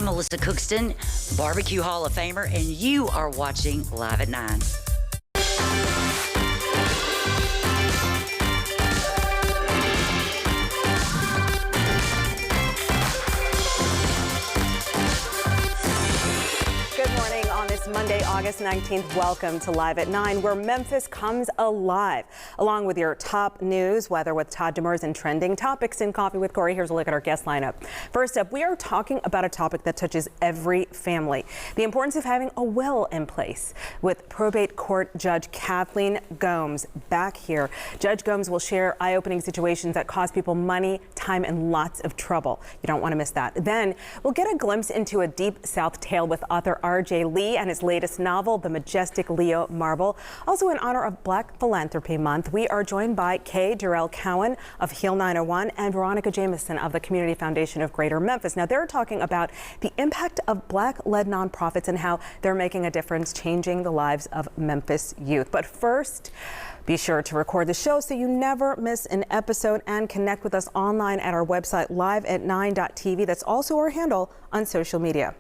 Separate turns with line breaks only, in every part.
I'm Melissa Cookston, Barbecue Hall of Famer, and you are watching Live at 9.
Monday, August 19th. Welcome to Live at 9, where Memphis comes alive. Along with your top news, weather with Todd Demers, and trending topics in Coffee with Corey. Here's a look at our guest lineup. First up, we are talking about a topic that touches every family: the importance of having a will in place. With probate court Judge Kathleen Gomes back here, Judge Gomes will share eye-opening situations that cost people money, time, and lots of trouble. You don't want to miss that. Then we'll get a glimpse into a deep South tale with author R.J. Lee and his latest novel, The Majestic Leo Marble. Also, in honor of Black Philanthropy Month, we are joined by Kay Durrell Cowan of Heal 901 and Veronica Jameson of the Community Foundation of Greater Memphis. Now, they're talking about the impact of Black-led nonprofits and how they're making a difference, changing the lives of Memphis youth. But first, be sure to record the show so you never miss an episode, and connect with us online at our website, liveat9.tv. That's also our handle on social media.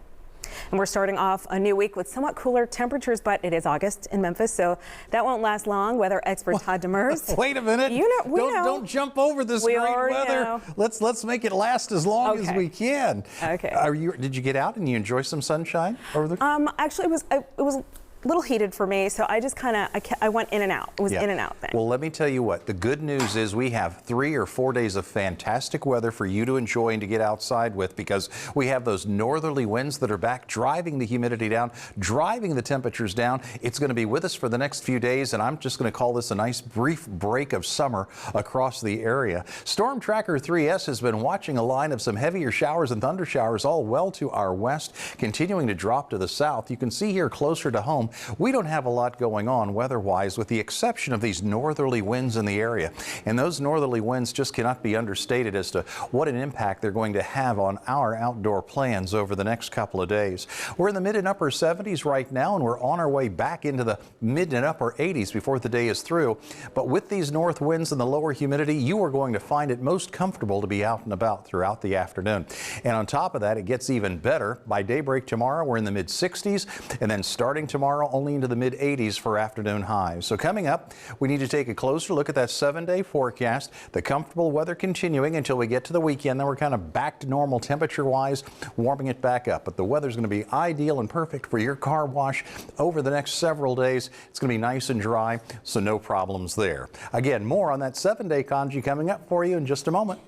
And we're starting off a new week with somewhat cooler temperatures, but it is August in Memphis, so that won't last long. Weather expert Todd Demers.
Wait a minute. Don't jump over this great weather.
Know.
Let's make it last as long as we can.
Okay.
Did you get out and you enjoy some sunshine over the?
Actually, it was a little heated for me, so I just I went in and out. It was in and out thing.
Well, let me tell you what, the good news is we have 3 or 4 days of fantastic weather for you to enjoy and to get outside with, because we have those northerly winds that are back, driving the humidity down, driving the temperatures down. It's going to be with us for the next few days, and I'm just going to call this a nice brief break of summer across the area. Storm Tracker 3S has been watching a line of some heavier showers and thunder showers all well to our west, continuing to drop to the south. You can see here closer to home, we don't have a lot going on weather-wise, with the exception of these northerly winds in the area. And those northerly winds just cannot be understated as to what an impact they're going to have on our outdoor plans over the next couple of days. We're in the mid and upper 70s right now, and we're on our way back into the mid and upper 80s before the day is through. But with these north winds and the lower humidity, you are going to find it most comfortable to be out and about throughout the afternoon. And on top of that, it gets even better. By daybreak tomorrow, we're in the mid 60s, and then starting tomorrow, only into the mid 80s for afternoon highs. So coming up, we need to take a closer look at that 7-day forecast. The comfortable weather continuing until we get to the weekend. Then we're kind of back to normal temperature wise, warming it back up. But the weather's going to be ideal and perfect for your car wash over the next several days. It's going to be nice and dry, so no problems there. Again, more on that 7-day congee coming up for you in just a moment.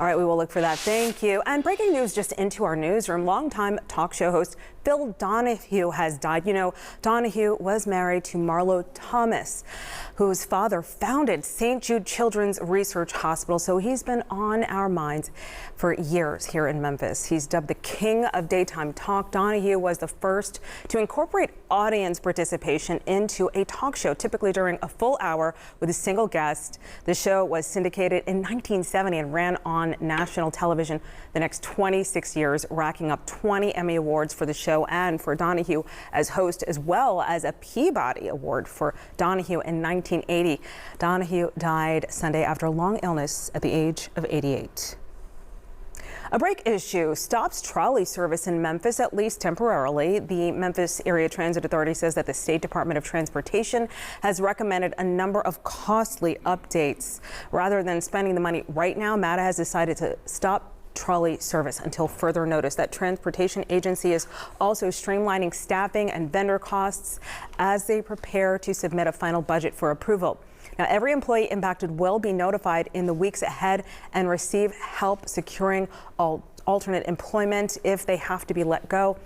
All right, we will look for that. Thank you. And breaking news just into our newsroom, longtime talk show host Phil Donahue has died. You know, Donahue was married to Marlo Thomas, whose father founded St. Jude Children's Research Hospital. So he's been on our minds for years here in Memphis. He's dubbed the king of daytime talk. Donahue was the first to incorporate audience participation into a talk show, typically during a full hour with a single guest. The show was syndicated in 1970 and ran on national television the next 26 years, racking up 20 Emmy Awards for the show and for Donahue as host, as well as a Peabody Award for Donahue in 1980. Donahue died Sunday after a long illness at the age of 88. A brake issue stops trolley service in Memphis, at least temporarily. The Memphis Area Transit Authority says that the State Department of Transportation has recommended a number of costly updates. Rather than spending the money right now, MATA has decided to stop trolley service until further notice. That transportation agency is also streamlining staffing and vendor costs as they prepare to submit a final budget for approval. Now, every employee impacted will be notified in the weeks ahead and receive help securing alternate employment if they have to be let go.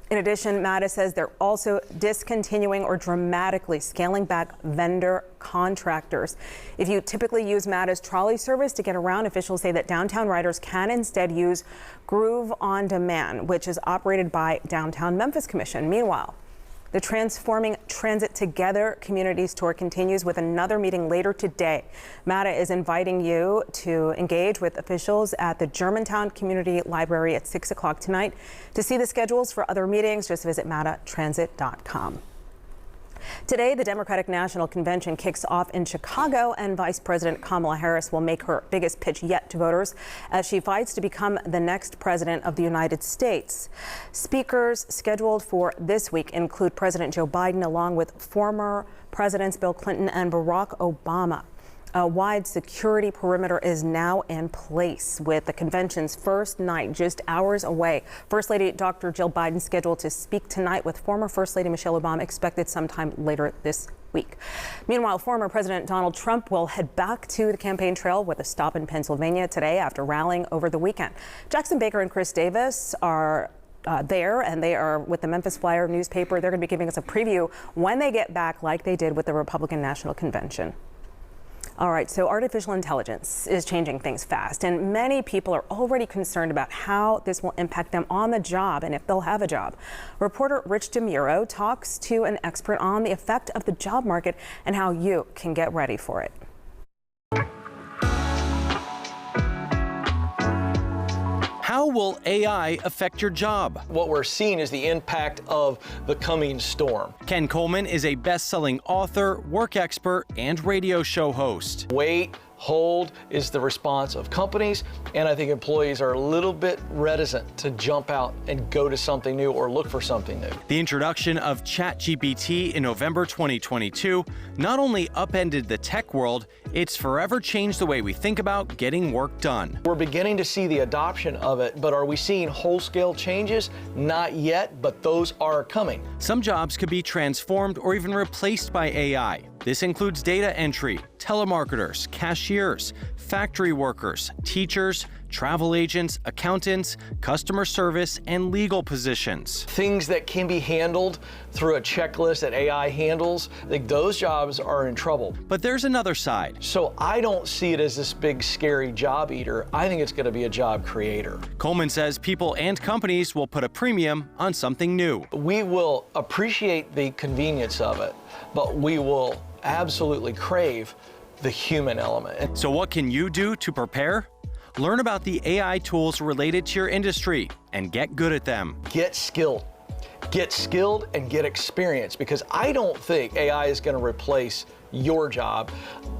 In addition, MATA says they're also discontinuing or dramatically scaling back vendor contractors. If you typically use MATA's trolley service to get around, officials say that downtown riders can instead use Groove on Demand, which is operated by Downtown Memphis Commission. Meanwhile, the Transforming Transit Together Communities Tour continues with another meeting later today. MATA is inviting you to engage with officials at the Germantown Community Library at 6 o'clock tonight. To see the schedules for other meetings, just visit matatransit.com. Today, the Democratic National Convention kicks off in Chicago, and Vice President Kamala Harris will make her biggest pitch yet to voters as she fights to become the next president of the United States. Speakers scheduled for this week include President Joe Biden, along with former Presidents Bill Clinton and Barack Obama. A wide security perimeter is now in place, with the convention's first night just hours away. First Lady Dr. Jill Biden scheduled to speak tonight, with former First Lady Michelle Obama expected sometime later this week. Meanwhile, former President Donald Trump will head back to the campaign trail with a stop in Pennsylvania today after rallying over the weekend. Jackson Baker and Chris Davis are there, and they are with the Memphis Flyer newspaper. They're going to be giving us a preview when they get back, like they did with the Republican National Convention. All right, so artificial intelligence is changing things fast, and many people are already concerned about how this will impact them on the job and if they'll have a job. Reporter Rich DeMuro talks to an expert on the effect of the job market and how you can get ready for it.
How will AI affect your job?
What we're seeing is the impact of the coming storm.
Ken Coleman is a best-selling author, work expert, and radio show host.
Wait, hold is the response of companies, and I think employees are a little bit reticent to jump out and go to something new or look for something new.
The introduction of ChatGPT in November 2022 not only upended the tech world, it's forever changed the way we think about getting work done.
We're beginning to see the adoption of it, but are we seeing whole-scale changes? Not yet, but those are coming.
Some jobs could be transformed or even replaced by AI. This includes data entry, telemarketers, cashiers, factory workers, teachers, travel agents, accountants, customer service, and legal positions.
Things that can be handled through a checklist that AI handles, I think those jobs are in trouble.
But there's another side.
So I don't see it as this big, scary job eater. I think it's going to be a job creator.
Coleman says people and companies will put a premium on something new.
We will appreciate the convenience of it, but we will absolutely crave the human element.
So what can you do to prepare? Learn about the AI tools related to your industry and get good at them.
Get skilled. Get skilled and get experience, because I don't think AI is going to replace your job.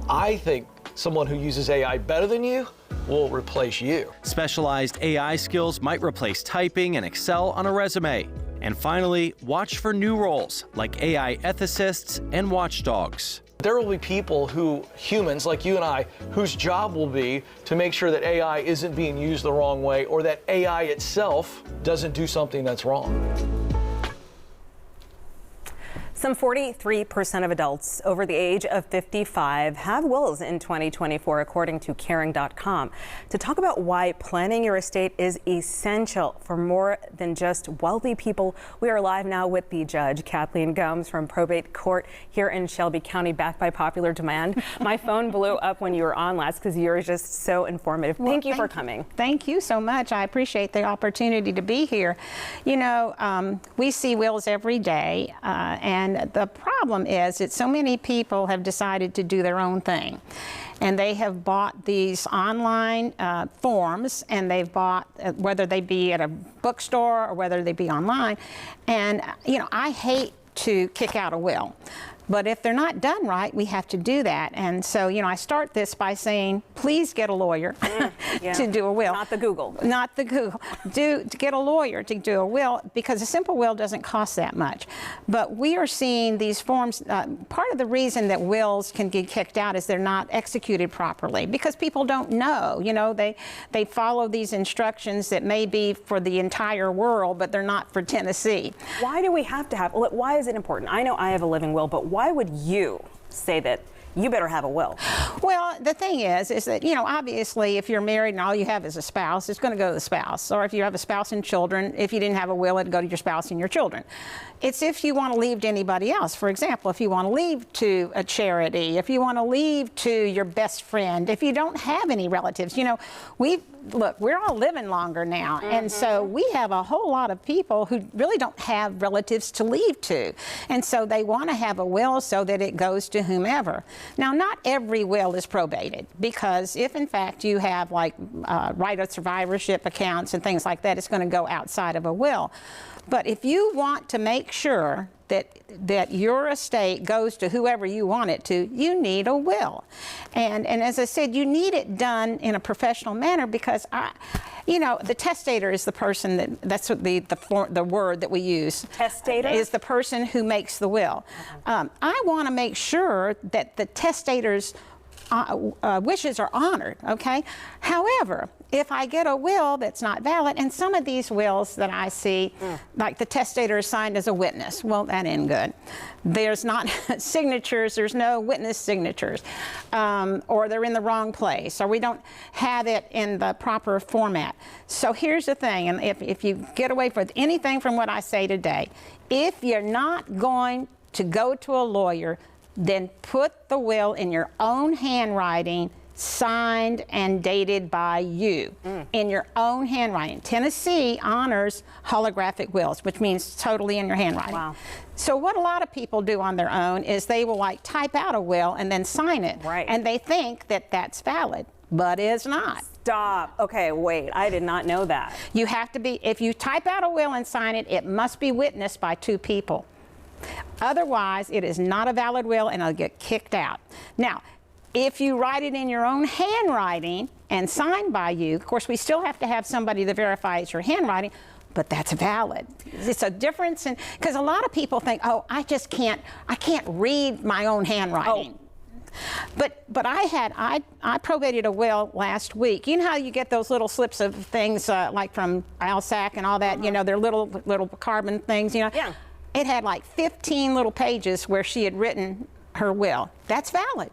I think someone who uses AI better than you will replace you.
Specialized AI skills might replace typing and Excel on a resume. And finally, watch for new roles like AI ethicists and watchdogs.
There will be people humans like you and I, whose job will be to make sure that AI isn't being used the wrong way, or that AI itself doesn't do something that's wrong.
Some 43% of adults over the age of 55 have wills in 2024, according to Caring.com. To talk about why planning your estate is essential for more than just wealthy people, we are live now with the judge, Kathleen Gomes, from Probate Court here in Shelby County, back by popular demand. My phone blew up when you were on last because you're just so informative. Thank you for coming.
Thank you so much. I appreciate the opportunity to be here. You know, we see wills every day, and the problem is that so many people have decided to do their own thing. And they have bought these online forms, and they've bought, whether they be at a bookstore or whether they be online. And, you know, I hate to kick out a will. But if they're not done right, we have to do that. And so, you know, I start this by saying, please get a lawyer to do a will.
Not the Google.
Not the Google. To get a lawyer to do a will, because a simple will doesn't cost that much. But we are seeing these forms, part of the reason that wills can get kicked out is they're not executed properly, because people don't know. You know, they follow these instructions that may be for the entire world, but they're not for Tennessee.
Why do we have to have, why is it important? I know I have a living will, but why would you say that you better have a will?
Well, the thing is that, you know, obviously if you're married and all you have is a spouse, it's going to go to the spouse. Or if you have a spouse and children, if you didn't have a will, it'd go to your spouse and your children. It's if you want to leave to anybody else. For example, if you want to leave to a charity, if you want to leave to your best friend, if you don't have any relatives, you know, look, we're all living longer now. And so we have a whole lot of people who really don't have relatives to leave to. And so they want to have a will so that it goes to whomever. Now, not every will is probated, because if in fact you have like right of survivorship accounts and things like that, it's going to go outside of a will. But if you want to make sure that your estate goes to whoever you want it to, you need a will. And as I said, you need it done in a professional manner, because the testator is the person that's what the word that we use.
Testator?
Is the person who makes the will. I want to make sure that the testator's wishes are honored, okay? However, if I get a will that's not valid, and some of these wills that I see, like the testator is signed as a witness, well, that ain't good. There's not signatures, there's no witness signatures, or they're in the wrong place, or we don't have it in the proper format. So here's the thing, and if you get away with anything from what I say today, if you're not going to go to a lawyer, then put the will in your own handwriting, signed and dated by you, in your own handwriting. Tennessee honors holographic wills, which means totally in your handwriting.
Wow.
So what a lot of people do on their own is they will type out a will and then sign it.
Right.
And they think that that's valid, but it's not.
Stop. Okay, wait, I did not know that.
You have to be, if you type out a will and sign it, it must be witnessed by 2 people. Otherwise, it is not a valid will and it'll get kicked out. Now, if you write it in your own handwriting and signed by you, of course, we still have to have somebody that verifies your handwriting, but that's valid. It's a difference in, because a lot of people think, oh, I can't read my own handwriting. Oh. But I probated a will last week. You know how you get those little slips of things like from Alsac and all that, you know, they're little carbon things, you know?
Yeah.
It had like 15 little pages where she had written her will. That's valid.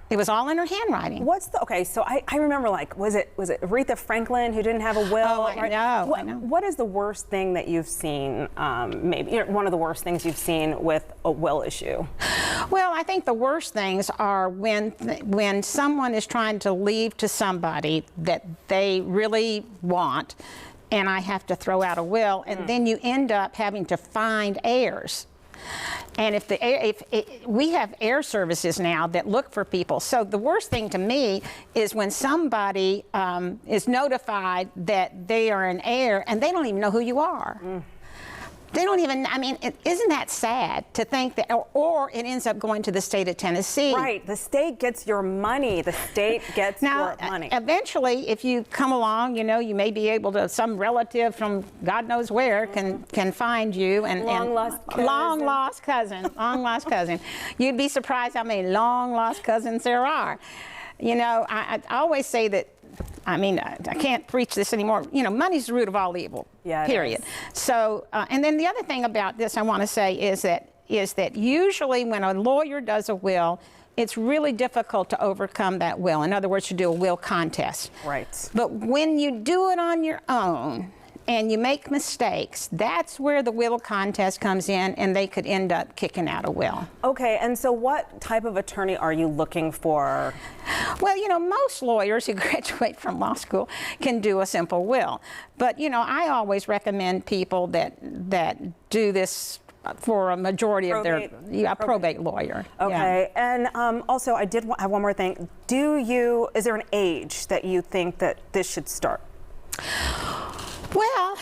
It was all in her handwriting.
Okay, so I remember, like, was it Aretha Franklin who didn't have a will?
Oh, I know.
What is the worst thing that you've seen, maybe one of the worst things you've seen with a will issue?
Well, I think the worst things are when someone is trying to leave to somebody that they really want, and I have to throw out a will, and then you end up having to find heirs. And we have heir services now that look for people. So the worst thing to me is when somebody is notified that they are an heir and they don't even know who you are. They don't even, I mean, isn't that sad to think that, or it ends up going to the state of Tennessee.
Right, the state gets your money. The state gets your money.
Eventually, if you come along, you know, you may be able to, some relative from God knows where can find you.
Long lost cousin.
Long lost cousin. You'd be surprised how many long lost cousins there are. You know, I always say that, I mean, I can't preach this anymore. You know, money's the root of all evil.
Yeah,
period. So, and then the other thing about this I want to say is that usually when a lawyer does a will, it's really difficult to overcome that will. In other words, you do a will contest.
Right.
But when you do it on your own and you make mistakes, that's where the will contest comes in, and they could end up kicking out a will.
Okay, and so what type of attorney are you looking for?
Well, you know, most lawyers who graduate from law school can do a simple will. But, you know, I always recommend people that do this for a majority of their probate lawyer.
Okay, and also I did have one more thing. Is there an age that you think that this should start?
Well,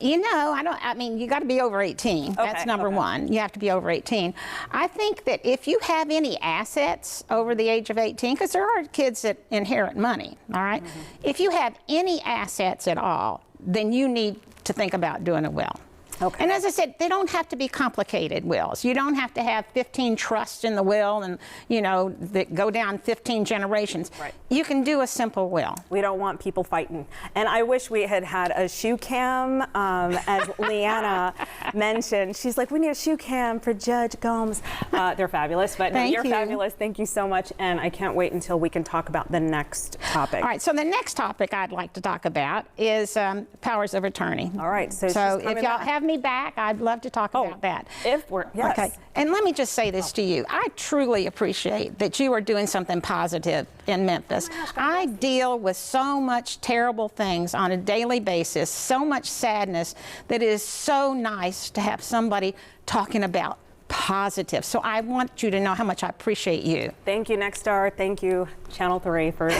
you know, I mean, you got to be over 18. That's number one. You have to be over 18. I think that if you have any assets over the age of 18, because there are kids that inherit money, all right? If you have any assets at all, then you need to think about doing a will. Okay. And as I said, they don't have to be complicated wills. You don't have to have 15 trusts in the will and, you know, that go down 15 generations.
Right.
You can do a simple will.
We don't want people fighting. And I wish we had a shoe cam, as Leanna mentioned. She's like, we need a shoe cam for Judge Gomes. They're fabulous, but
Thank
you're
you.
fabulous. Thank you so much. And I can't wait until we can talk about the next topic.
All right, so the next topic I'd like to talk about is powers of attorney.
All right, so
if y'all have me back, I'd love to talk about that.
Yes.
Okay, and let me just say this to you. I truly appreciate that you are doing something positive in Memphis. I deal with so much terrible things on a daily basis, so much sadness, that it is so nice to have somebody talking about positive. So I want you to know how much I appreciate you.
Thank you, Nexstar. Thank you, Channel 3, for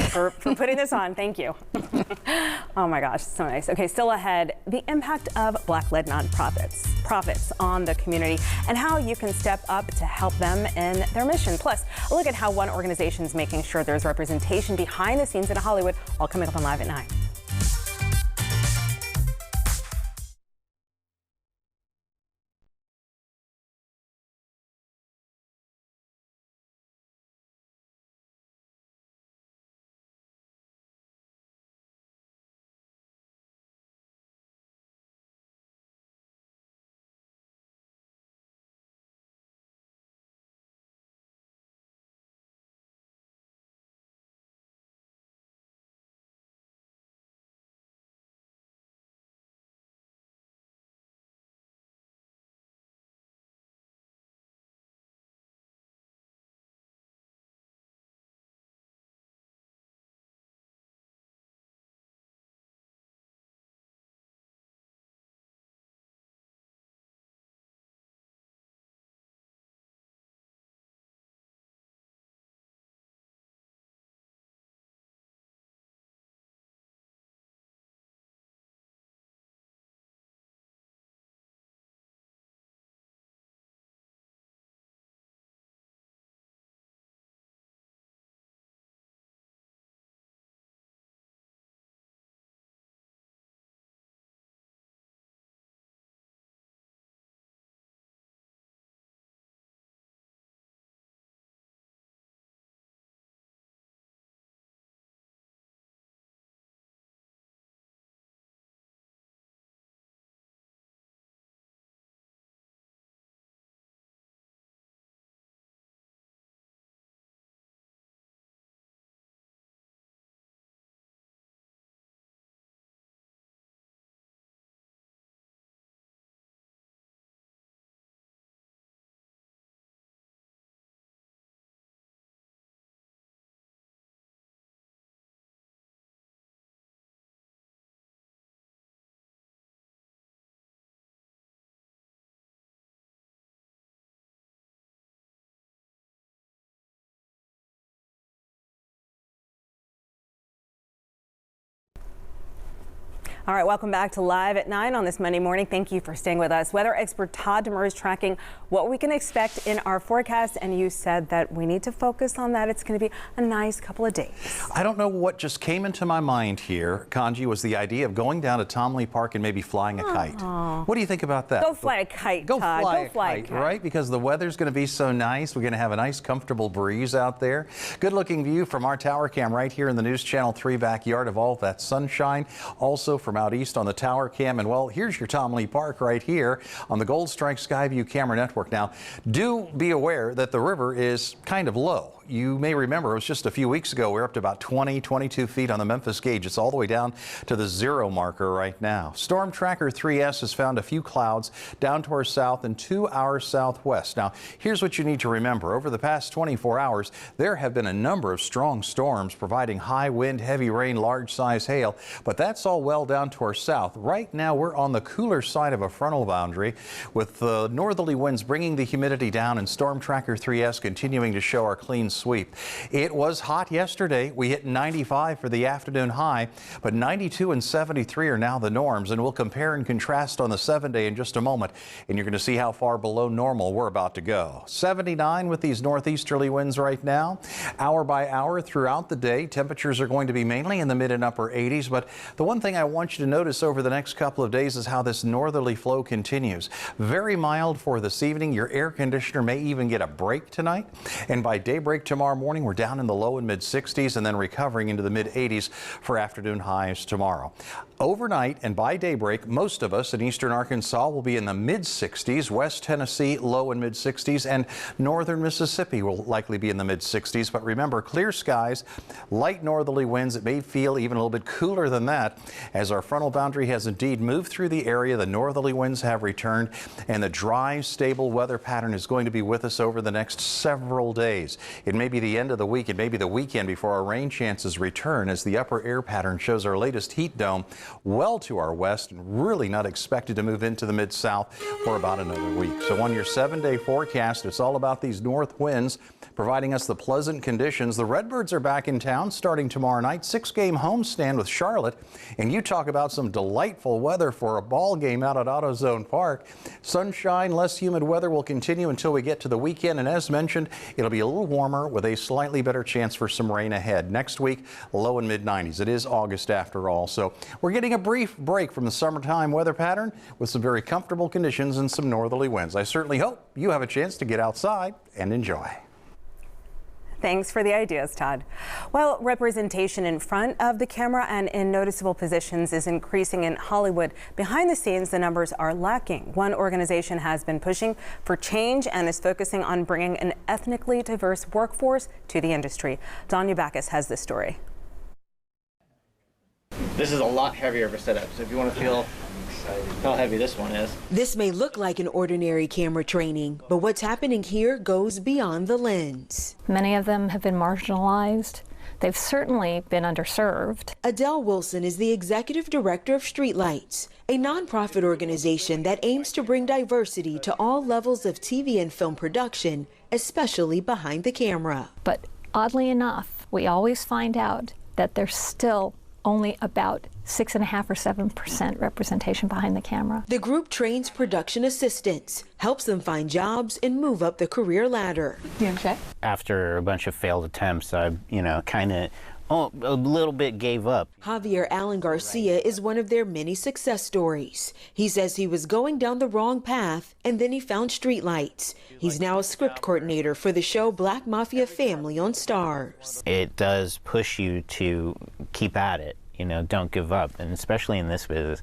putting this on. Thank you. Oh my gosh, so nice. Okay, still ahead, the impact of Black-led nonprofits on the community and how you can step up to help them in their mission. Plus, a look at how one organization is making sure there's representation behind the scenes in Hollywood, all coming up on Live at 9. All right, welcome back to Live at 9 on this Monday morning. Thank you for staying with us. Weather expert Todd Demers is tracking what we can expect in our forecast, and you said that we need to focus on that. It's going to be a nice couple of days.
I don't know what just came into my mind here, Kanji, was the idea of going down to Tom Lee Park and maybe flying a kite. What do you think about that?
Go fly a kite,
Go
Todd.
fly
Go fly
a kite, right? Because the weather's going to be so nice. We're going to have a nice, comfortable breeze out there. Good-looking view from our tower cam right here in the News Channel 3 backyard of all that sunshine. Also from out east on the tower cam, and well, here's your Tom Lee Park right here on the Gold Strike Skyview camera network. Now, do be aware that the river is kind of low. You may remember it was just a few weeks ago. We're up to about 22 feet on the Memphis gauge. It's all the way down to the 0 marker right now. Storm Tracker 3S has found a few clouds down to our south and to our southwest. Now, here's what you need to remember. Over the past 24 hours, there have been a number of strong storms providing high wind, heavy rain, large size hail, but that's all well down to our south. Right now, we're on the cooler side of a frontal boundary with the northerly winds bringing the humidity down and Storm Tracker 3S continuing to show our clean sweep. It was hot yesterday. We hit 95 for the afternoon high, but 92 and 73 are now the norms, and we'll compare and contrast on the 7-day in just a moment, and you're going to see how far below normal we're about to go. 79 with these northeasterly winds right now. Hour by hour throughout the day, temperatures are going to be mainly in the mid and upper 80s, but the one thing I want you to notice over the next couple of days is how this northerly flow continues. Very mild for this evening. Your air conditioner may even get a break tonight, and by daybreak tomorrow morning, we're down in the low and mid 60s and then recovering into the mid 80s for afternoon highs tomorrow. Overnight and by daybreak, most of us in eastern Arkansas will be in the mid 60s, West Tennessee low and mid 60s, and northern Mississippi will likely be in the mid 60s. But remember, clear skies, light northerly winds. It may feel even a little bit cooler than that as our frontal boundary has indeed moved through the area. The northerly winds have returned, and the dry, stable weather pattern is going to be with us over the next several days. It may be the end of the week, it may be the weekend before our rain chances return as the upper air pattern shows our latest heat dome well to our west and really not expected to move into the Mid-South for about another week. So on your 7-day forecast, it's all about these north winds providing us the pleasant conditions. The Redbirds are back in town starting tomorrow night, 6-game homestand with Charlotte. And you talk about some delightful weather for a ball game out at AutoZone Park. Sunshine, less humid weather will continue until we get to the weekend. And as mentioned, it'll be a little warmer with a slightly better chance for some rain ahead. Next week, low and mid-90s. It is August after all. So we're getting a brief break from the summertime weather pattern with some very comfortable conditions and some northerly winds. I certainly hope you have a chance to get outside and enjoy.
Thanks for the ideas, Todd. Well, representation in front of the camera and in noticeable positions is increasing in Hollywood. Behind the scenes, the numbers are lacking. One organization has been pushing for change and is focusing on bringing an ethnically diverse workforce to the industry. Danya Backus has this story.
This is a lot heavier of a setup, so if you want to feel how heavy this one is.
This may look like an ordinary camera training, but what's happening here goes beyond the lens.
Many of them have been marginalized. They've certainly been underserved.
Adele Wilson is the executive director of Streetlights, a nonprofit organization that aims to bring diversity to all levels of TV and film production, especially behind the camera.
But oddly enough, we always find out that there's still only about 6.5% or 7% representation behind the camera.
The group trains production assistants, helps them find jobs and move up the career ladder.
After a bunch of failed attempts, I, kind of a little bit gave up.
Javier Allen Garcia is one of their many success stories. He says he was going down the wrong path and then he found Streetlights. He's now a script coordinator for the show Black Mafia Family on Starz.
It does push you to keep at it, don't give up. And especially in this business,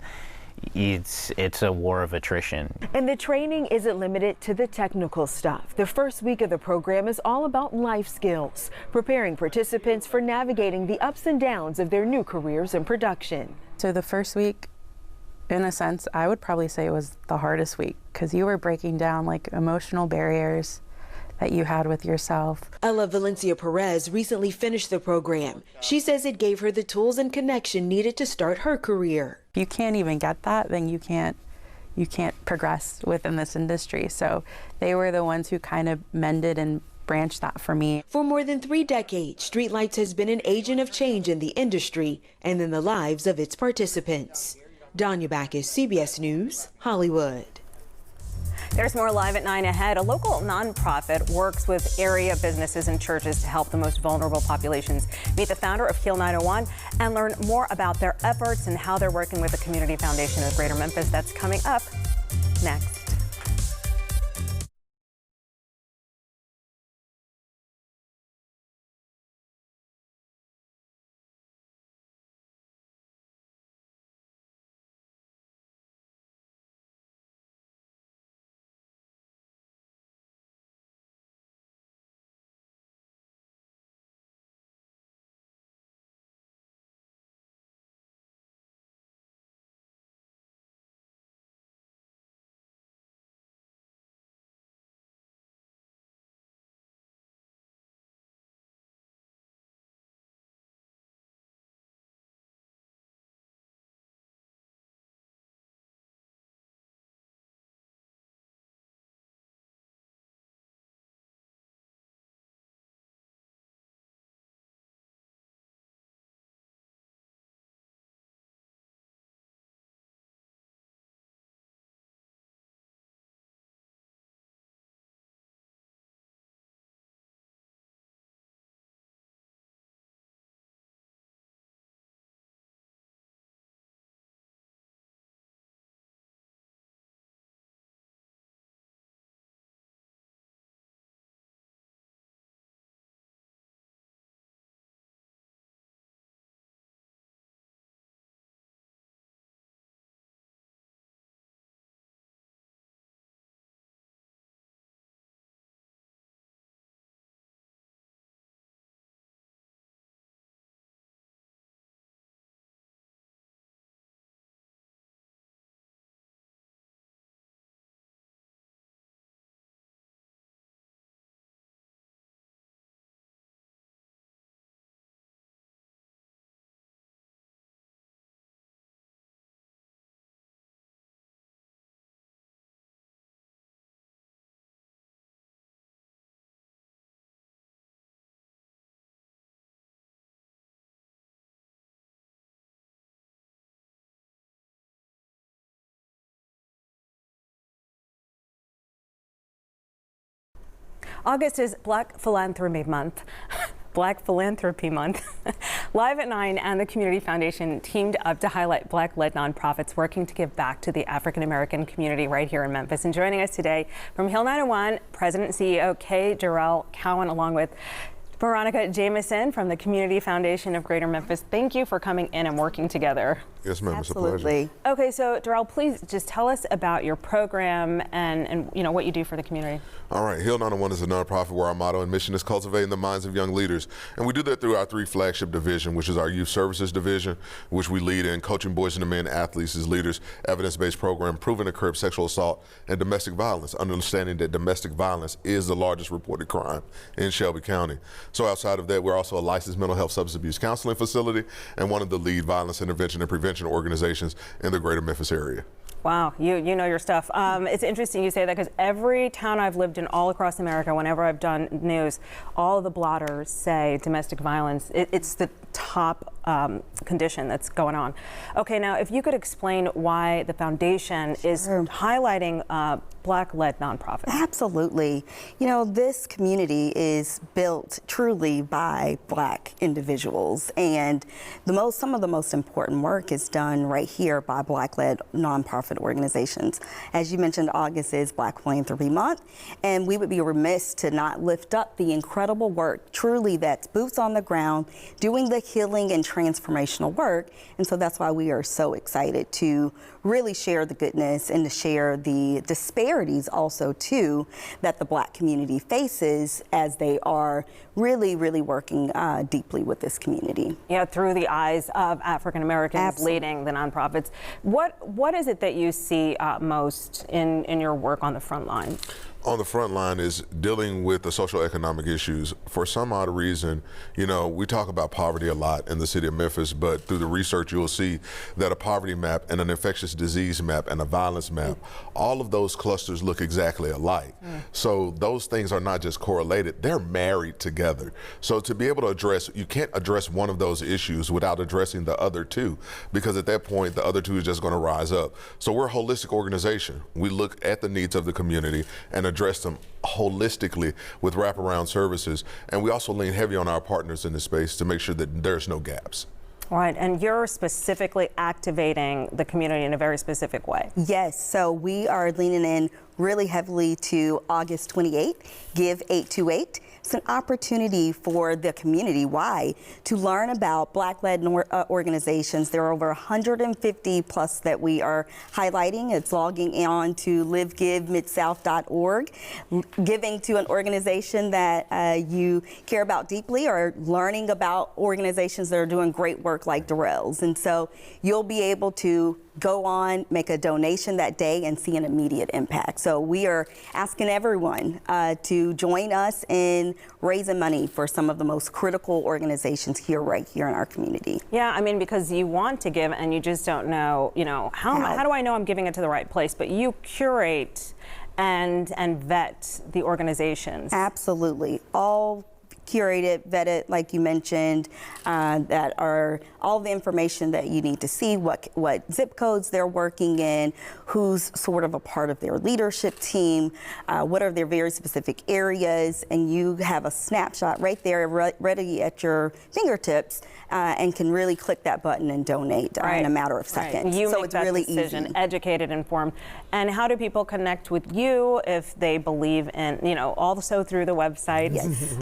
it's a war of attrition.
And the training isn't limited to the technical stuff. The first week of the program is all about life skills, preparing participants for navigating the ups and downs of their new careers in production.
So the first week, in a sense, I would probably say it was the hardest week because you were breaking down like emotional barriers that you had with yourself.
Ella Valencia Perez recently finished the program. She says it gave her the tools and connection needed to start her career.
If you can't even get that, then you can't progress within this industry. So they were the ones who kind of mended and branched that for me.
For more than 3 decades, Streetlights has been an agent of change in the industry and in the lives of its participants. Danya Backus, CBS News, Hollywood.
There's more Live at 9 ahead. A local nonprofit works with area businesses and churches to help the most vulnerable populations. Meet the founder of Heal 901 and learn more about their efforts and how they're working with the Community Foundation of Greater Memphis. That's coming up next. August is Black Philanthropy Month. Black Philanthropy Month. Live at 9 and the Community Foundation teamed up to highlight Black-led nonprofits working to give back to the African-American community right here in Memphis. And joining us today from Hill 901, President and CEO Kay Jarrell Cowan, along with Veronica Jameson from the Community Foundation of Greater Memphis. Thank you for coming in and working together.
Yes, ma'am.
Absolutely.
It's a pleasure.
Okay, so Jarrell, please just tell us about your program and you know what you do for the community.
All right, Hill 901 is a nonprofit where our motto and mission is cultivating the minds of young leaders. And we do that through our 3 flagship division, which is our youth services division, which we lead in coaching boys and men athletes as leaders, evidence-based program, proven to curb sexual assault and domestic violence, understanding that domestic violence is the largest reported crime in Shelby County. So outside of that, we're also a licensed mental health substance abuse counseling facility and one of the lead violence intervention and prevention organizations in the greater Memphis area.
Wow, you know your stuff. It's interesting you say that because every town I've lived in all across America, whenever I've done news, all of the blotters say domestic violence. It's the top condition that's going on. Okay, now if you could explain why the foundation is highlighting Black-led nonprofits.
Absolutely. You know, this community is built truly by Black individuals, and some of the most important work is done right here by Black-led nonprofit organizations. As you mentioned, August is Black Philanthropy Month, and we would be remiss to not lift up the incredible work truly that's boots on the ground, doing the healing and transformational work. And so that's why we are so excited to really share the goodness and to share the disparities also too that the Black community faces as they are really working deeply with this community.
Yeah, through the eyes of African Americans leading the nonprofits. What is it that you see most in your work on the front line?
On the front line is dealing with the social economic issues. For some odd reason, you know, we talk about poverty a lot in the city of Memphis, but through the research you'll see that a poverty map and an infectious disease map and a violence map, all of those clusters look exactly alike. So those things are not just correlated, they're married together. So to be able to address, you can't address one of those issues without addressing the other two, because at that point the other two is just going to rise up. So we're a holistic organization. We look at the needs of the community and address them holistically with wraparound services, and we also lean heavy on our partners in this space to make sure that there's no gaps.
Right, and you're specifically activating the community in a very specific way.
Yes, so we are leaning in really heavily to August 28th, Give 828. It's an opportunity for the community. Why? To learn about Black-led organizations. There are over 150 plus that we are highlighting. It's logging on to livegivemidsouth.org, giving to an organization that you care about deeply, or learning about organizations that are doing great work like Darrell's. And so you'll be able to go on, make a donation that day, and see an immediate impact. So we are asking everyone to join us in raising money for some of the most critical organizations right here in our community.
Yeah, I mean, because you want to give and you just don't know, how do I know I'm giving it to the right place? But you curate and vet the organizations.
Absolutely. All curated, vetted, like you mentioned, that are all the information that you need to see, what zip codes they're working in, who's sort of a part of their leadership team, what are their very specific areas, and you have a snapshot right there ready at your fingertips and can really click that button and donate in a matter of seconds.
You
so
make
it's
that
really
decision,
easy.
Educated, informed. And how do people connect with you if they believe in, also through the website?
Yes.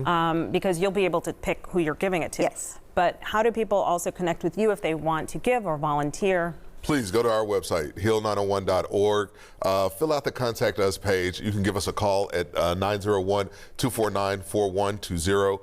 Because you'll be able to pick who you're giving it to.
Yes.
But how do people also connect with you if they want to give or volunteer?
Please go to our website, hill901.org. Fill out the Contact Us page. You can give us a call at 901-249-4120.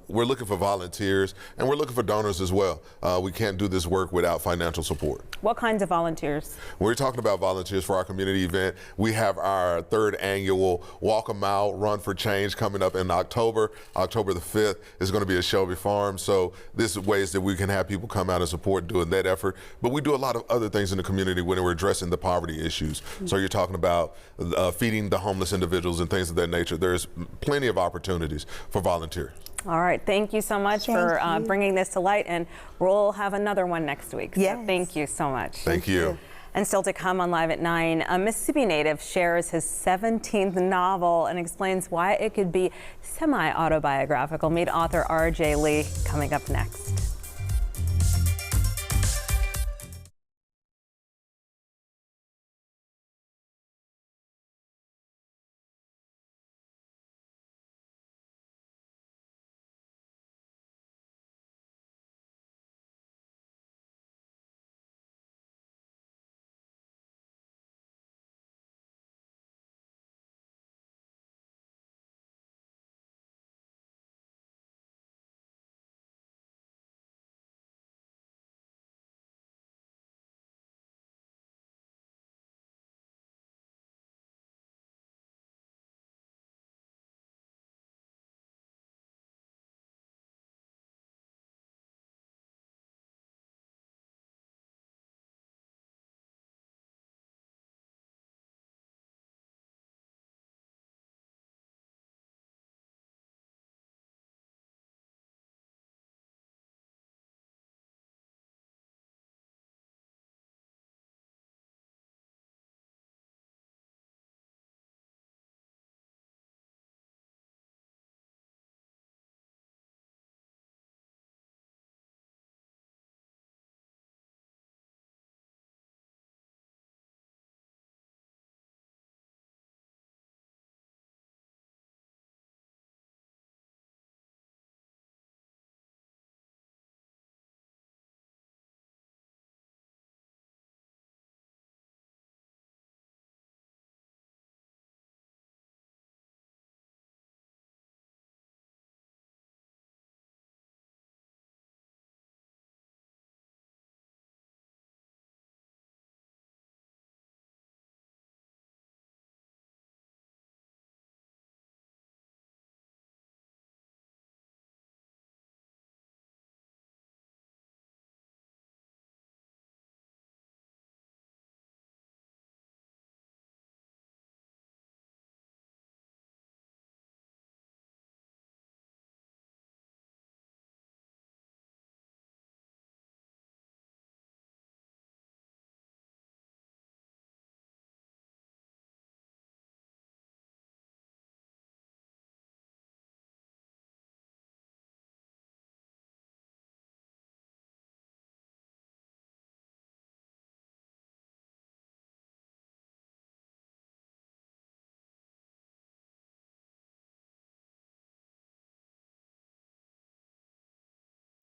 We're looking for volunteers, and we're looking for donors as well. We can't do this work without financial support.
What kinds of volunteers?
We're talking about volunteers for our community event. We have our 3rd annual Walk a Mile Run for Change coming up in October. October the 5th is going to be at Shelby Farm. So this is ways that we can have people come out and support doing that effort. But we do a lot of other things in the community when we're addressing the poverty issues. So you're talking about feeding the homeless individuals and things of that nature. There's plenty of opportunities for volunteers.
All right. Thank you so much for bringing this to light, and we'll have another one next week. So thank you so much.
Thank you.
And still to come on Live at 9, a Mississippi native shares his 17th novel and explains why it could be semi-autobiographical. Meet author R.J. Lee coming up next.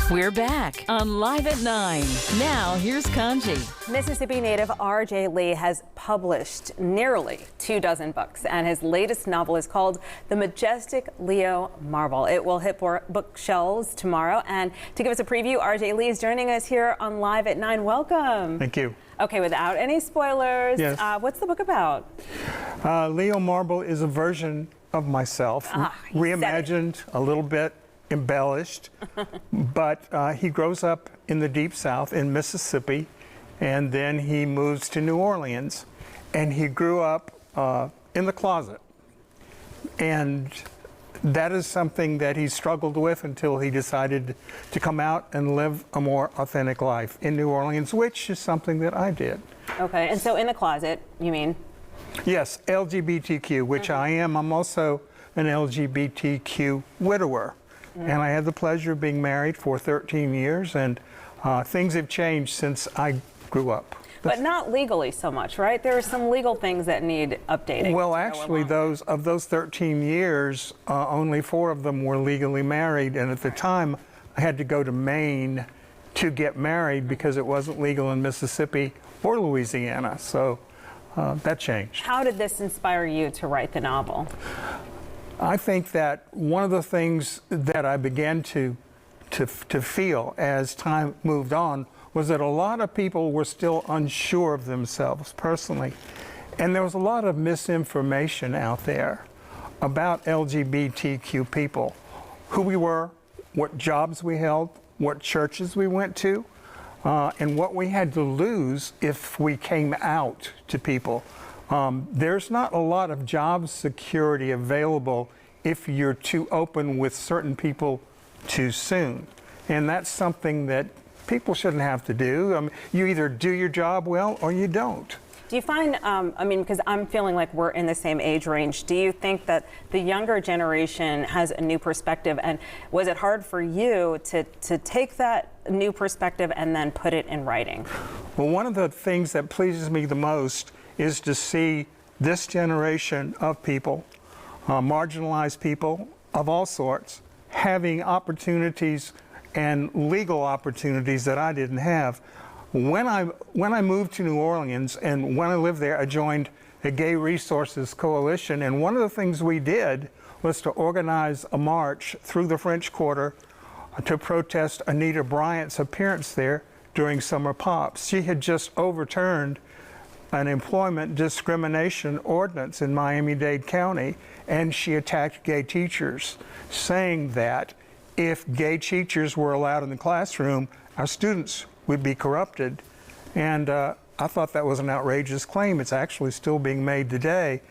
We're back on Live at 9. Now, here's Kanji.
Mississippi native R.J. Lee has published nearly 24 books, and his latest novel is called The Majestic Leo Marble. It will hit bookshelves tomorrow, and to give us a preview, R.J. Lee is joining us here on Live at 9. Welcome.
Thank you.
Okay, without any spoilers,
yes.
What's the book about?
Leo Marble is a version of myself, reimagined a little bit, embellished, but he grows up in the Deep South in Mississippi, and then he moves to New Orleans, and he grew up in the closet, and that is something that he struggled with until he decided to come out and live a more authentic life in New Orleans, which is something that I did.
Okay, and so in the closet, you mean?
Yes, LGBTQ, which I am. I'm also an LGBTQ widower. And I had the pleasure of being married for 13 years, and things have changed since I grew up.
But not legally so much, right? There are some legal things that need updating.
Well, actually, those 13 years, only 4 of them were legally married, and at the time, I had to go to Maine to get married because it wasn't legal in Mississippi or Louisiana. So that changed.
How did this inspire you to write the novel?
I think that one of the things that I began to feel as time moved on was that a lot of people were still unsure of themselves personally. And there was a lot of misinformation out there about LGBTQ people, who we were, what jobs we held, what churches we went to, and what we had to lose if we came out to people. There's not a lot of job security available if you're too open with certain people too soon. And that's something that people shouldn't have to do. You either do your job well or you don't.
Do you find, because I'm feeling like we're in the same age range, do you think that the younger generation has a new perspective? And was it hard for you to take that new perspective and then put it in writing?
Well, one of the things that pleases me the most is to see this generation of people, marginalized people of all sorts, having opportunities and legal opportunities that I didn't have. When I moved to New Orleans and when I lived there, I joined the Gay Resources Coalition, and one of the things we did was to organize a march through the French Quarter to protest Anita Bryant's appearance there during Summer Pops. She had just overturned an employment discrimination ordinance in Miami-Dade County, and she attacked gay teachers, saying that if gay teachers were allowed in the classroom, our students would be corrupted. And I thought that was an outrageous claim. It's actually still being made today.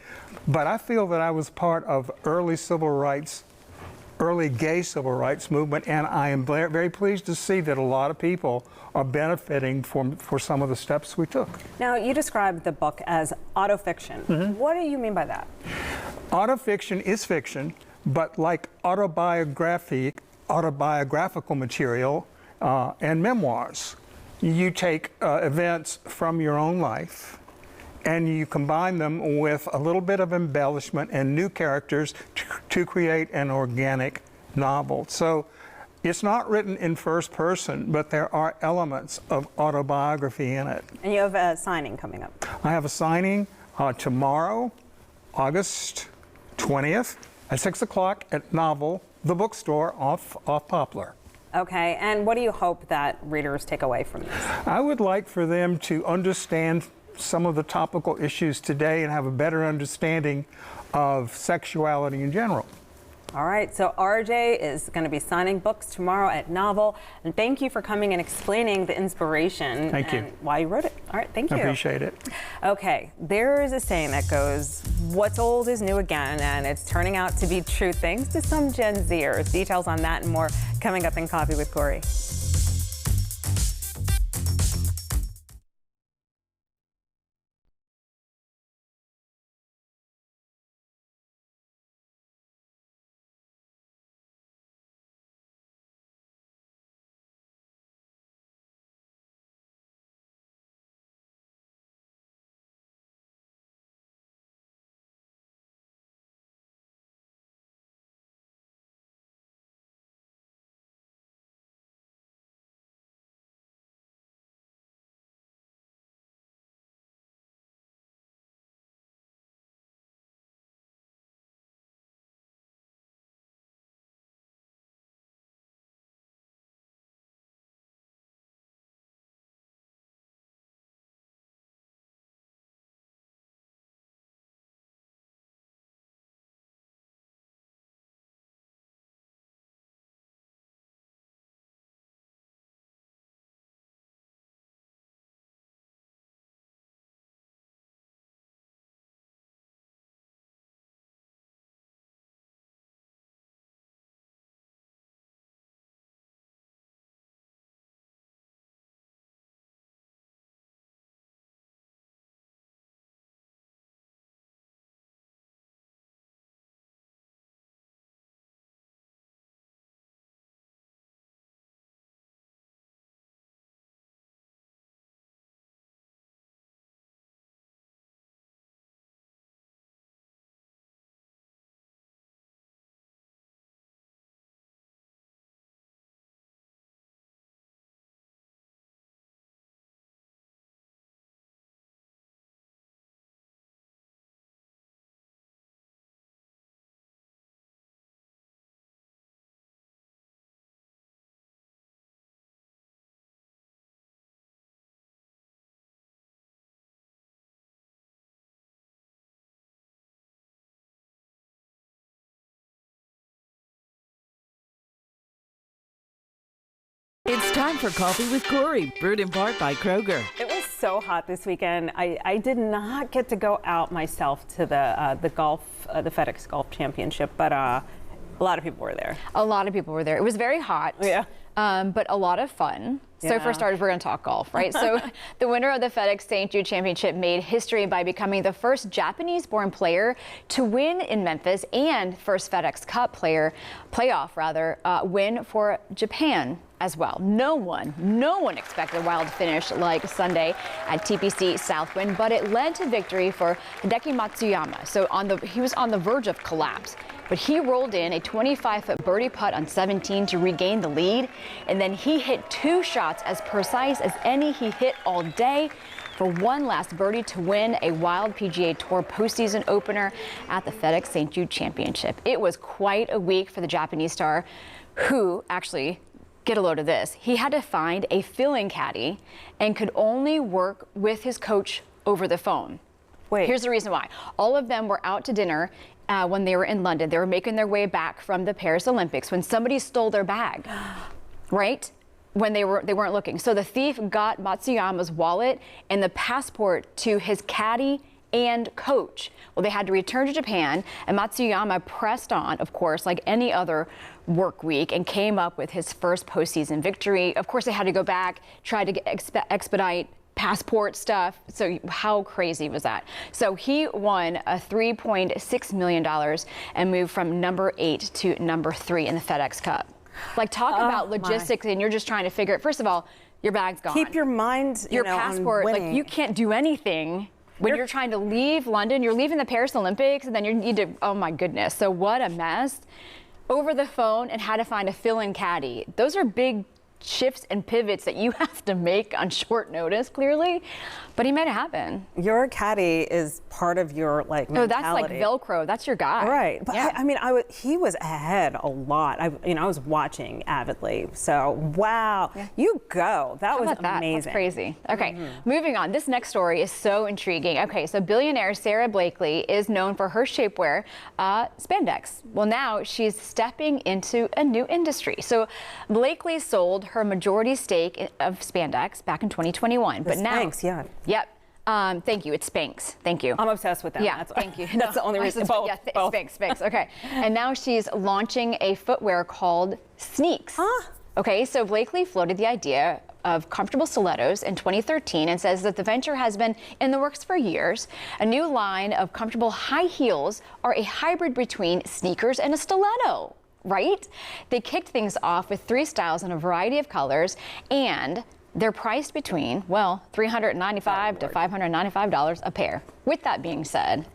But I feel that I was part of early gay civil rights movement, and I am very pleased to see that a lot of people are benefiting for some of the steps we took.
Now, you described the book as autofiction.
Mm-hmm.
What do you mean by that?
Autofiction is fiction, but like autobiographical material and memoirs, you take events from your own life and you combine them with a little bit of embellishment and new characters to create an organic novel. So it's not written in first person, but there are elements of autobiography in it.
And you have a signing coming up.
I have a signing tomorrow, August 20th at 6 o'clock at Novel, the bookstore off Poplar.
Okay, and what do you hope that readers take away from this?
I would like for them to understand some of the topical issues today and have a better understanding of sexuality in general.
All right, so RJ is going to be signing books tomorrow at Novel. And thank you for coming and explaining the inspiration and why you wrote it. All right, thank you.
I appreciate it.
Okay, there is a saying that goes, what's old is new again, and it's turning out to be true thanks to some Gen Zers. Details on that and more coming up in Coffee with Corey.
It's time for Coffee with Corey, brewed in part by Kroger.
It was so hot this weekend. I did not get to go out myself to the golf, the FedEx Golf Championship, but a lot of people were there.
A lot of people were there. It was very hot, but a lot of fun. So for starters, we're going to talk golf, right? So the winner of the FedEx St. Jude Championship made history by becoming the first Japanese-born player to win in Memphis and first FedEx Cup playoff win for Japan as well. No one expected a wild finish like Sunday at TPC Southwind, but it led to victory for Hideki Matsuyama. So he was on the verge of collapse, but he rolled in a 25-foot birdie putt on 17 to regain the lead, and then he hit 2 shots as precise as any he hit all day for one last birdie to win a Wild PGA Tour postseason opener at the FedEx St. Jude Championship. It was quite a week for the Japanese star, who actually, get a load of this, he had to find a fill-in caddy and could only work with his coach over the phone.
Wait.
Here's the reason why. All of them were out to dinner when they were in London. They were making their way back from the Paris Olympics when somebody stole their bag, right? When they weren't looking. So the thief got Matsuyama's wallet and the passport to his caddy and coach. Well, they had to return to Japan, and Matsuyama pressed on, of course, like any other work week, and came up with his first postseason victory. Of course, they had to go back, try to expedite passport stuff. So how crazy was that? So he won a $3.6 million and moved from number 8 to number 3 in the FedEx Cup. Like, talk about logistics, and you're just trying to figure it. First of all, your bag's gone.
Keep your mind,
your passport, like, you can't do anything. When you're trying to leave London, you're leaving the Paris Olympics, and then you need to, oh my goodness. So what a mess. Over the phone, and how to find a fill-in caddy. Those are big shifts and pivots that you have to make on short notice, clearly. But he made it happen.
Your caddy is part of your mentality.
No, that's like Velcro. That's your guy.
Right. But
yeah.
He was ahead a lot. I was watching avidly. So, wow. Yeah. You go. That was amazing.
That's crazy. Okay, moving on. This next story is so intriguing. Okay, so billionaire Sarah Blakely is known for her shapewear, spandex. Well, now she's stepping into a new industry. So Blakely sold her majority stake of spandex back in 2021. But now,
Spanx, yeah.
Yep. Thank you. It's Spanx. Thank you.
I'm obsessed with them.
Yeah, thank you.
That's the only reason.
Both. Yeah, Spanx. Okay. And now she's launching a footwear called Sneaks. Okay, so Blakely floated the idea of comfortable stilettos in 2013 and says that the venture has been in the works for years. A new line of comfortable high heels are a hybrid between sneakers and a stiletto. Right? They kicked things off with 3 styles in a variety of colors, and they're priced between, well, $395 to $595 a pair. With that being said,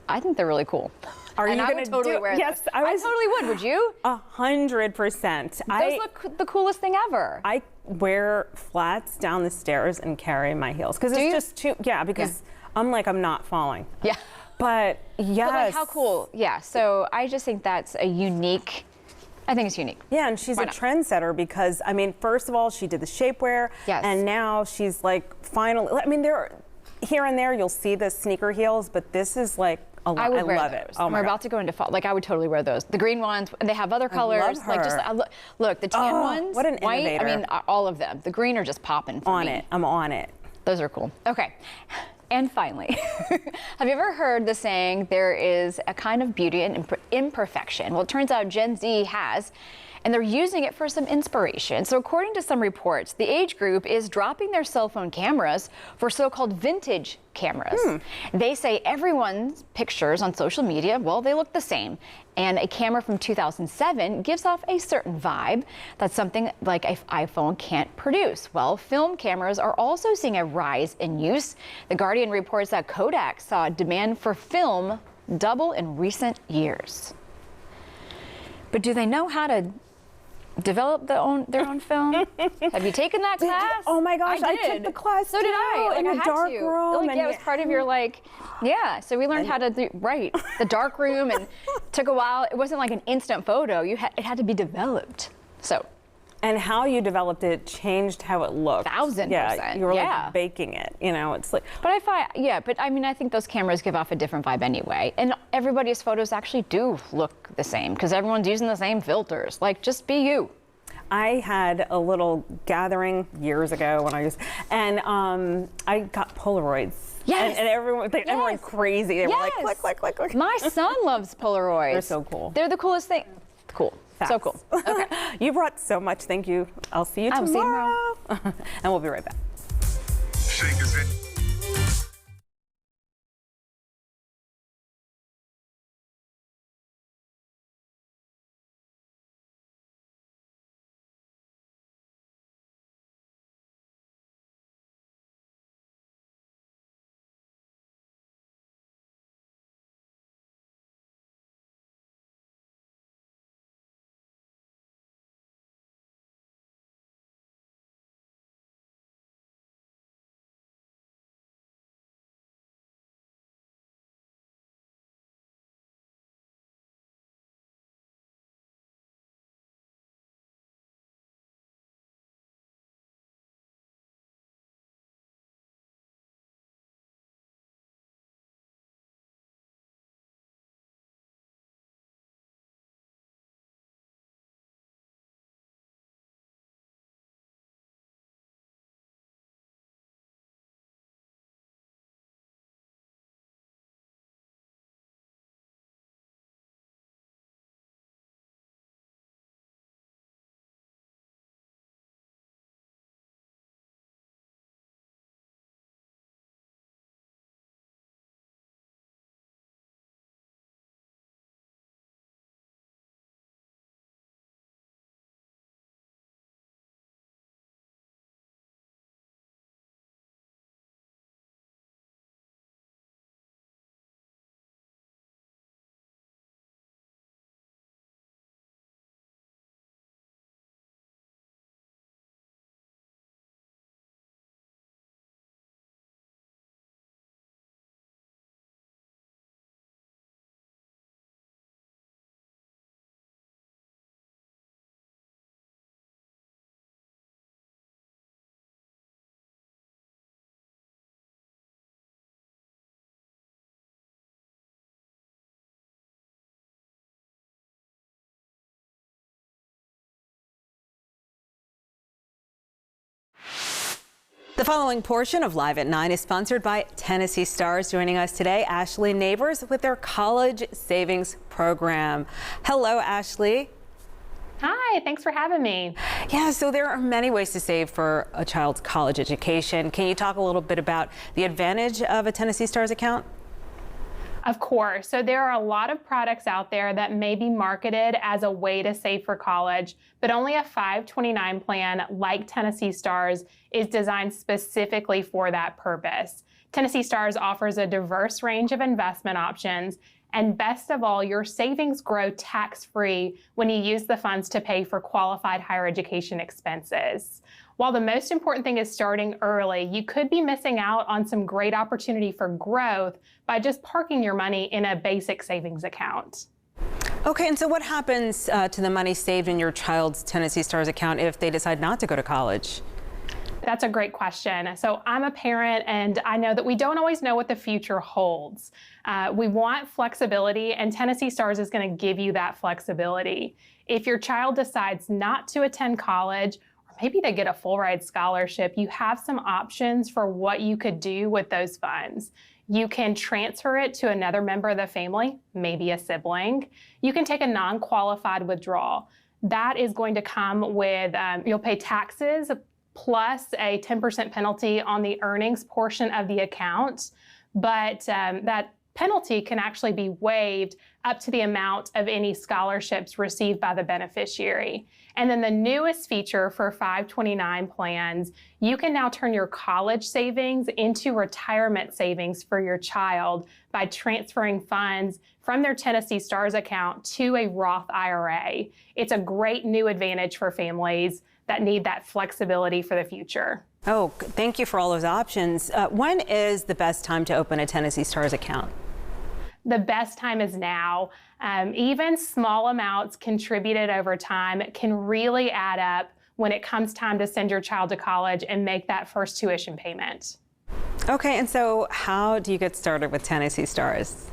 I think they're really cool.
Are you
going to totally wear
Yes,
those. I totally would. Would you?
100%.
Those look the coolest thing ever.
I wear flats down the stairs and carry my heels because it's just too. Yeah, because I'm not falling.
Yeah.
But yes.
But like, how cool? Yeah. So I just think that's a unique. I think it's unique.
Yeah, and she's a trendsetter because, first of all, she did the shapewear.
Yes.
And now she's finally, here and there you'll see the sneaker heels, but this is a lot.
I would wear
love
those.
it. Oh,
we're about to go into fall. I would totally wear those. The green ones, and they have other colors.
I love her.
Look, the tan ones,
what an
white,
innovator.
all of them. The green are just popping for me.
I'm on it.
Those are cool. Okay. And finally, have you ever heard the saying, there is a kind of beauty in imperfection? Well, it turns out Gen Z has, and they're using it for some inspiration. So according to some reports, the age group is dropping their cell phone cameras for so-called vintage cameras. They say everyone's pictures on social media, well, they look the same. And a camera from 2007 gives off a certain vibe that's something like an iPhone can't produce. Well, film cameras are also seeing a rise in use. The Guardian reports that Kodak saw demand for film double in recent years. But do they know how to develop their own film? Have you taken that class?
Oh my gosh, I took the class
So did I.
in
I
a
had
dark
to.
room.
It was part of your so we learned how to do the dark room, and took a while. It wasn't like an instant photo. It had to be developed. So.
And how you developed it changed how it looked.
1,000%.
Yeah, you were baking it. It's like.
But I think those cameras give off a different vibe anyway. And everybody's photos actually do look the same because everyone's using the same filters. Just be you.
I had a little gathering years ago when I got Polaroids.
Yes.
And everyone went crazy. They were like, click, click, click, click.
My son loves Polaroids.
They're so cool.
They're the coolest thing. Cool.
Facts.
So cool. Okay.
You brought so much. Thank you. I'll see you tomorrow. And we'll be right back. The following portion of Live at 9 is sponsored by Tennessee Stars. Joining us today, Ashley Neighbors with their college savings program. Hello, Ashley.
Hi, thanks for having me.
Yeah, so there are many ways to save for a child's college education. Can you talk a little bit about the advantage of a Tennessee Stars account?
Of course. So there are a lot of products out there that may be marketed as a way to save for college, but only a 529 plan like Tennessee Stars is designed specifically for that purpose. Tennessee Stars offers a diverse range of investment options, and best of all, your savings grow tax-free when you use the funds to pay for qualified higher education expenses. While the most important thing is starting early, you could be missing out on some great opportunity for growth by just parking your money in a basic savings account.
Okay, and so what happens to the money saved in your child's Tennessee Stars account if they decide not to go to college?
That's a great question. So I'm a parent, and I know that we don't always know what the future holds. We want flexibility, and Tennessee Stars is going to give you that flexibility. If your child decides not to attend college, maybe they get a full ride scholarship, you have some options for what you could do with those funds. You can transfer it to another member of the family, maybe a sibling. You can take a non-qualified withdrawal. That is going to come with, you'll pay taxes plus a 10% penalty on the earnings portion of the account. But that penalty can actually be waived up to the amount of any scholarships received by the beneficiary. And then the newest feature for 529 plans, you can now turn your college savings into retirement savings for your child by transferring funds from their Tennessee Stars account to a Roth IRA. It's a great new advantage for families that need that flexibility for the future.
Oh, thank you for all those options. When is the best time to open a Tennessee Stars account?
The best time is now. Even small amounts contributed over time can really add up when it comes time to send your child to college and make that first tuition payment.
Okay, and so how do you get started with Tennessee Stars?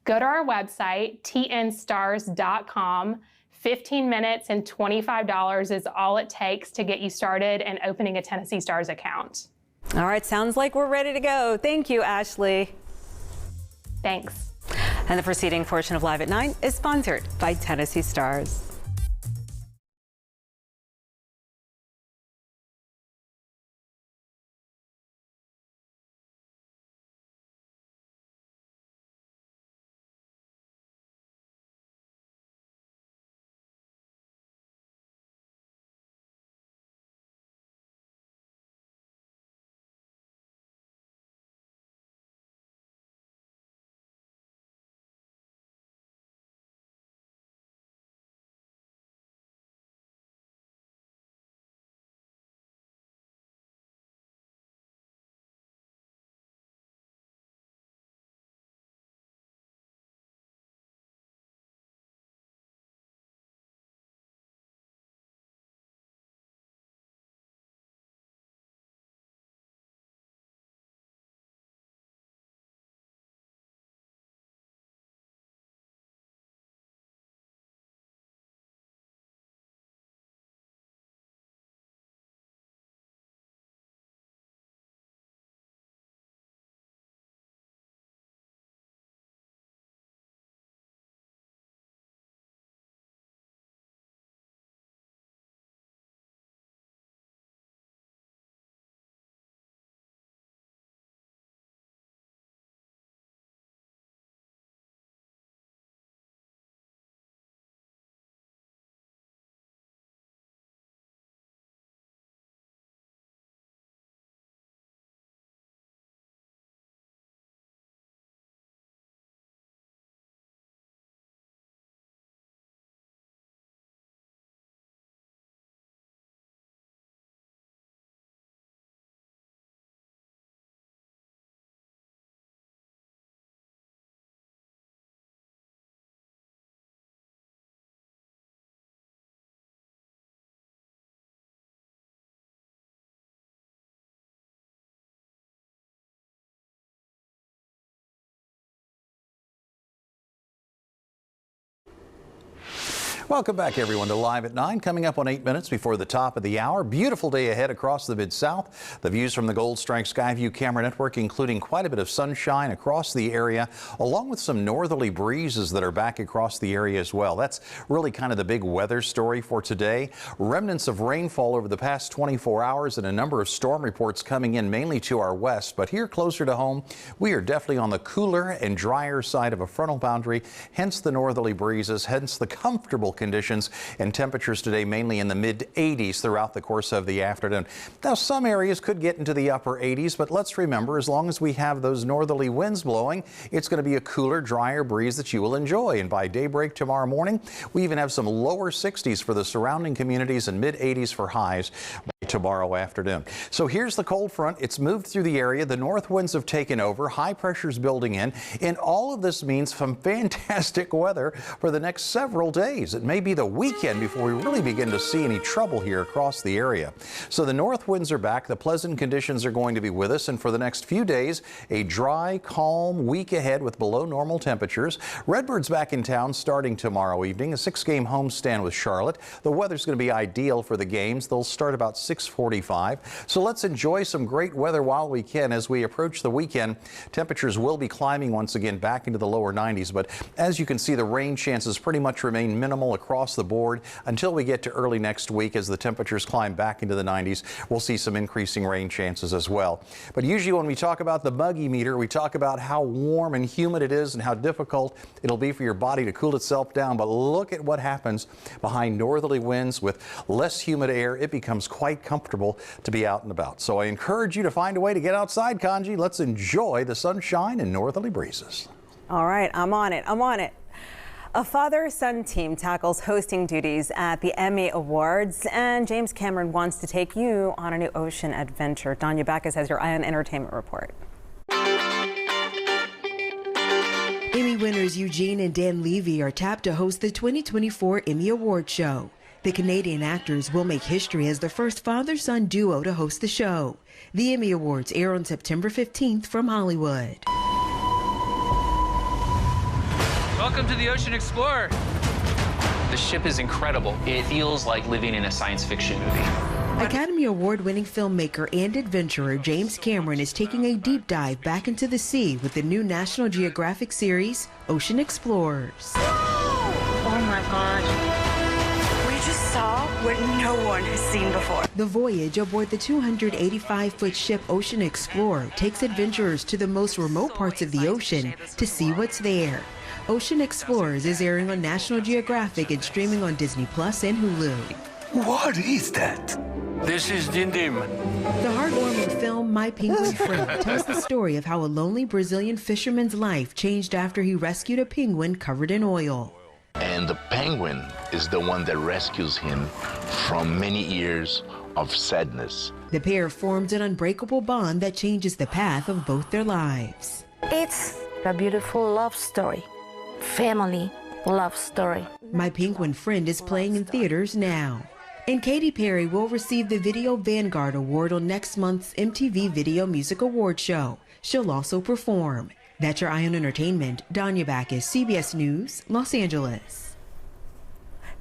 Go to our website, tnstars.com. 15 minutes and $25 is all it takes to get you started and opening a Tennessee Stars account.
All right, sounds like we're ready to go. Thank you, Ashley.
Thanks.
And the preceding portion of Live at 9 is sponsored by Tennessee Stars.
Welcome back, everyone, to Live at 9. Coming up on 8 minutes before the top of the hour. Beautiful day ahead across the Mid-South. The views from the Gold Strike Skyview camera network, including quite a bit of sunshine across the area, along with some northerly breezes that are back across the area as well. That's really kind of the big weather story for today. Remnants of rainfall over the past 24 hours and a number of storm reports coming in mainly to our west. But here closer to home, we are definitely on the cooler and drier side of a frontal boundary, hence the northerly breezes, hence the comfortable conditions and temperatures today mainly in the mid-80s throughout the course of the afternoon. Now, some areas could get into the upper 80s, but let's remember, as long as we have those northerly winds blowing, it's going to be a cooler, drier breeze that you will enjoy. And by daybreak tomorrow morning, we even have some lower 60s for the surrounding communities and mid-80s for highs tomorrow afternoon. So here's the cold front. It's moved through the area. The north winds have taken over. High pressure's building in. And all of this means some fantastic weather for the next several days. It may be the weekend before we really begin to see any trouble here across the area. So the north winds are back. The pleasant conditions are going to be with us. And for the next few days, a dry, calm week ahead with below normal temperatures. Redbirds back in town starting tomorrow evening. A 6-game homestand with Charlotte. The weather's going to be ideal for the games. They'll start about 6:45. So let's enjoy some great weather while we can. As we approach the weekend, temperatures will be climbing once again back into the lower 90s. But as you can see, the rain chances pretty much remain minimal across the board until we get to early next week. As the temperatures climb back into the 90s, we'll see some increasing rain chances as well. But usually when we talk about the buggy meter, we talk about how warm and humid it is and how difficult it'll be for your body to cool itself down. But look at what happens behind northerly winds with less humid air. It becomes quite comfortable to be out and about. So I encourage you to find a way to get outside, Kanji. Let's enjoy the sunshine and northerly breezes.
All right, I'm on it. I'm on it. A father-son team tackles hosting duties at the Emmy Awards, and James Cameron wants to take you on a new ocean adventure. Danya Backus has your Eye on Entertainment report.
Emmy winners Eugene and Dan Levy are tapped to host the 2024 Emmy Award show. The Canadian actors will make history as the first father-son duo to host the show. The Emmy Awards air on September 15th from Hollywood.
Welcome to the Ocean Explorer. The ship is incredible. It feels like living in a science fiction movie.
Academy Award-winning filmmaker and adventurer James Cameron is taking a deep dive back into the sea with the new National Geographic series, Ocean Explorers.
Oh my God. We just saw what no one has seen before.
The voyage aboard the 285-foot ship Ocean Explorer takes adventurers to the most remote parts of the ocean to see what's there. Ocean Explorers is airing on National Geographic and streaming on Disney Plus and Hulu.
What is that? This is Dindim.
The heartwarming film My Penguin Friend tells the story of how a lonely Brazilian fisherman's life changed after he rescued a penguin covered in oil.
And the penguin is the one that rescues him from many years of sadness.
The pair formed an unbreakable bond that changes the path of both their lives.
It's a beautiful love story. Family love story.
My Penguin Friend is playing in theaters now. And Katy Perry will receive the Video Vanguard Award on next month's MTV Video Music Award show. She'll also perform. That's your Eye on Entertainment. Danya Backus, CBS News, Los Angeles.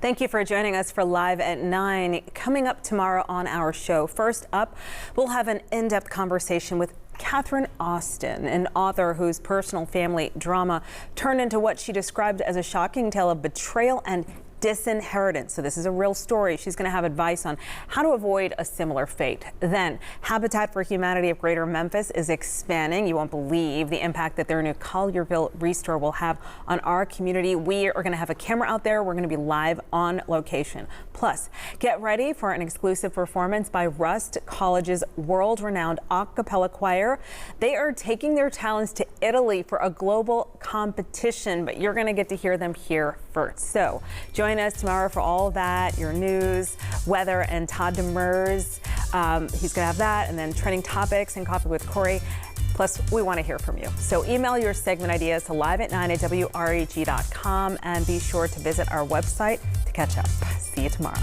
Thank you for joining us for Live at 9. Coming up tomorrow on our show, first up, we'll have an in-depth conversation with Catherine Austin, an author whose personal family drama turned into what she described as a shocking tale of betrayal and disinheritance. So this is a real story. She's going to have advice on how to avoid a similar fate. Then, Habitat for Humanity of Greater Memphis is expanding. You won't believe the impact that their new Collierville Restore will have on our community. We are going to have a camera out there. We're going to be live on location. Plus, get ready for an exclusive performance by Rust College's world-renowned a cappella choir. They are taking their talents to Italy for a global competition, but you're going to get to hear them here first. So, join us tomorrow for all of that, your news, weather, and Todd Demers. He's going to have that, and then trending topics and Coffee with Corey. Plus, we want to hear from you. So email your segment ideas to live@9@wreg.com, and be sure to visit our website to catch up. See you tomorrow.